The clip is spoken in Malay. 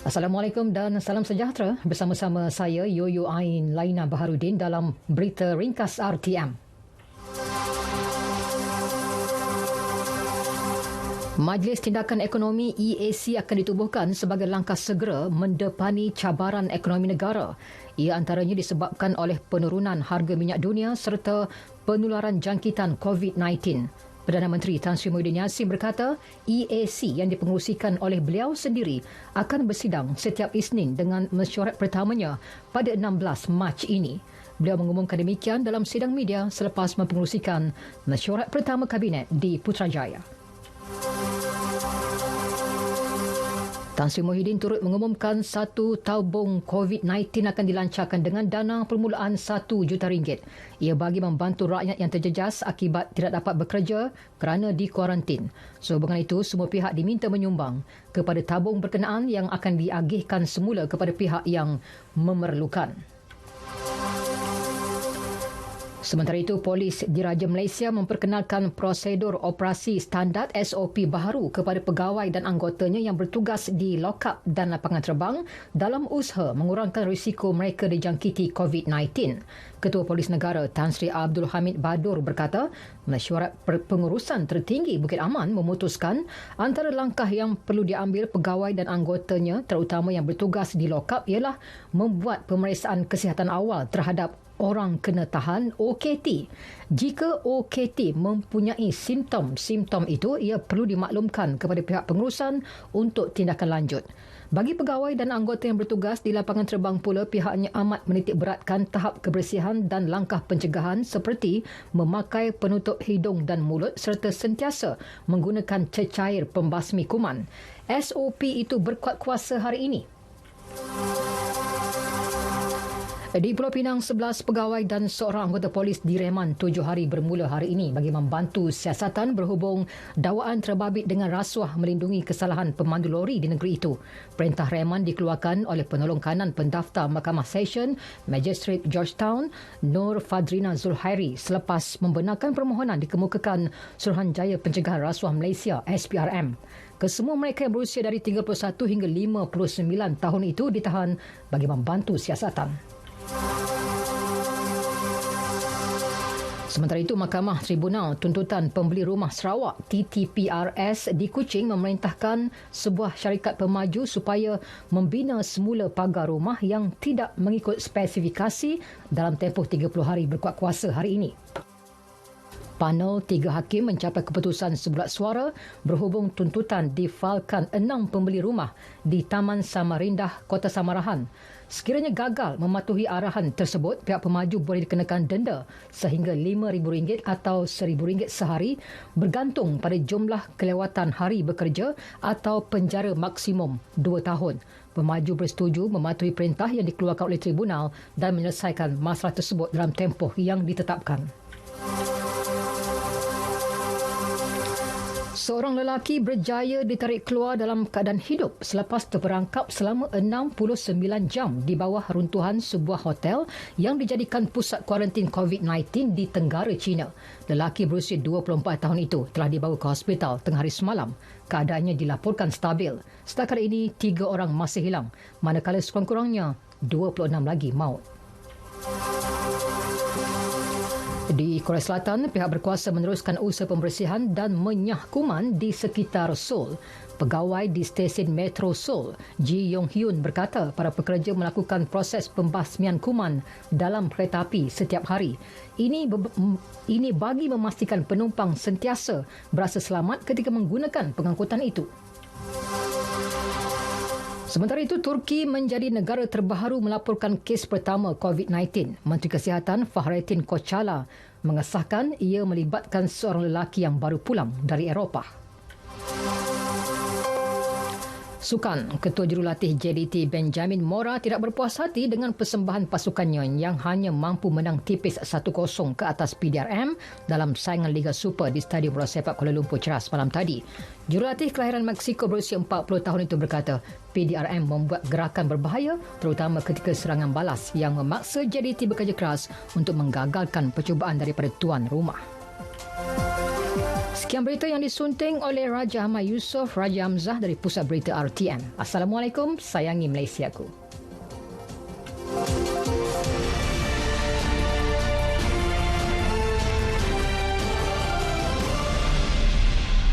Assalamualaikum dan salam sejahtera. Bersama-sama saya Yoyo Ain Laina Baharudin dalam Berita Ringkas RTM. Majlis Tindakan Ekonomi EAC akan ditubuhkan sebagai langkah segera mendepani cabaran ekonomi negara. Ia antaranya disebabkan oleh penurunan harga minyak dunia serta penularan jangkitan COVID-19. Perdana Menteri Tan Sri Muhyiddin Yassin berkata, EAC yang dipengerusikan oleh beliau sendiri akan bersidang setiap Isnin dengan mesyuarat pertamanya pada 16 Mac ini. Beliau mengumumkan demikian dalam sidang media selepas mempengerusikan mesyuarat pertama Kabinet di Putrajaya. Tan Sri Muhyiddin turut mengumumkan satu tabung COVID-19 akan dilancarkan dengan dana permulaan RM1 juta. Ia bagi membantu rakyat yang terjejas akibat tidak dapat bekerja kerana dikuarantin. Sehubungan itu, semua pihak diminta menyumbang kepada tabung berkenaan yang akan diagihkan semula kepada pihak yang memerlukan. Sementara itu, Polis Diraja Malaysia memperkenalkan prosedur operasi standard SOP baharu kepada pegawai dan anggotanya yang bertugas di lokap dan lapangan terbang dalam usaha mengurangkan risiko mereka dijangkiti COVID-19. Ketua Polis Negara Tan Sri Abdul Hamid Badur berkata, mesyuarat pengurusan tertinggi Bukit Aman memutuskan antara langkah yang perlu diambil pegawai dan anggotanya terutama yang bertugas di lokap ialah membuat pemeriksaan kesihatan awal terhadap orang kena tahan OKT. Jika OKT mempunyai simptom-simptom itu, ia perlu dimaklumkan kepada pihak pengurusan untuk tindakan lanjut. Bagi pegawai dan anggota yang bertugas di lapangan terbang pula, pihaknya amat menitik beratkan tahap kebersihan dan langkah pencegahan seperti memakai penutup hidung dan mulut serta sentiasa menggunakan cecair pembasmi kuman. SOP itu berkuat kuasa hari ini. Di Pulau Pinang, 11 pegawai dan seorang anggota polis direman 7 hari bermula hari ini bagi membantu siasatan berhubung dakwaan terbabit dengan rasuah melindungi kesalahan pemandu lori di negeri itu. Perintah reman dikeluarkan oleh penolong kanan pendaftar Mahkamah Session Magistrate Georgetown Nur Fadrina Zulhairi selepas membenarkan permohonan dikemukakan Suruhanjaya Pencegahan Rasuah Malaysia SPRM. Kesemua mereka yang berusia dari 31 hingga 59 tahun itu ditahan bagi membantu siasatan. Sementara itu, Mahkamah Tribunal Tuntutan Pembeli Rumah Sarawak TTPRS di Kuching memerintahkan sebuah syarikat pemaju supaya membina semula pagar rumah yang tidak mengikut spesifikasi dalam tempoh 30 hari berkuat kuasa hari ini. Panel 3 hakim mencapai keputusan sebulat suara berhubung tuntutan difailkan 6 pembeli rumah di Taman Samarindah, Kota Samarahan. Sekiranya gagal mematuhi arahan tersebut, pihak pemaju boleh dikenakan denda sehingga RM5,000 atau RM1,000 sehari bergantung pada jumlah kelewatan hari bekerja atau penjara maksimum 2 tahun. Pemaju bersetuju mematuhi perintah yang dikeluarkan oleh tribunal dan menyelesaikan masalah tersebut dalam tempoh yang ditetapkan. Seorang lelaki berjaya ditarik keluar dalam keadaan hidup selepas terperangkap selama 69 jam di bawah runtuhan sebuah hotel yang dijadikan pusat kuarantin COVID-19 di Tenggara China. Lelaki berusia 24 tahun itu telah dibawa ke hospital tengah hari semalam. Keadaannya dilaporkan stabil. Setakat ini, 3 orang masih hilang, manakala sekurang-kurangnya 26 lagi maut. Di Korea Selatan, pihak berkuasa meneruskan usaha pembersihan dan menyah kuman di sekitar Seoul. Pegawai di stesen Metro Seoul, Ji Yong Hyun berkata para pekerja melakukan proses pembasmian kuman dalam kereta api setiap hari. Ini bagi memastikan penumpang sentiasa berasa selamat ketika menggunakan pengangkutan itu. Sementara itu, Turki menjadi negara terbaru melaporkan kes pertama COVID-19. Menteri Kesihatan Fahrettin Koçala mengesahkan ia melibatkan seorang lelaki yang baru pulang dari Eropah. Sukan, Ketua Jurulatih JDT Benjamin Mora tidak berpuas hati dengan persembahan pasukannya yang hanya mampu menang tipis 1-0 ke atas PDRM dalam saingan Liga Super di Stadium Bola Sepak Kuala Lumpur Ceras malam tadi. Jurulatih kelahiran Meksiko berusia 40 tahun itu berkata, PDRM membuat gerakan berbahaya terutama ketika serangan balas yang memaksa JDT bekerja keras untuk menggagalkan percubaan daripada tuan rumah. Sekian berita yang disunting oleh Raja Ahmad Yusof Raja Hamzah dari Pusat Berita RTM. Assalamualaikum, sayangi Malaysiaku.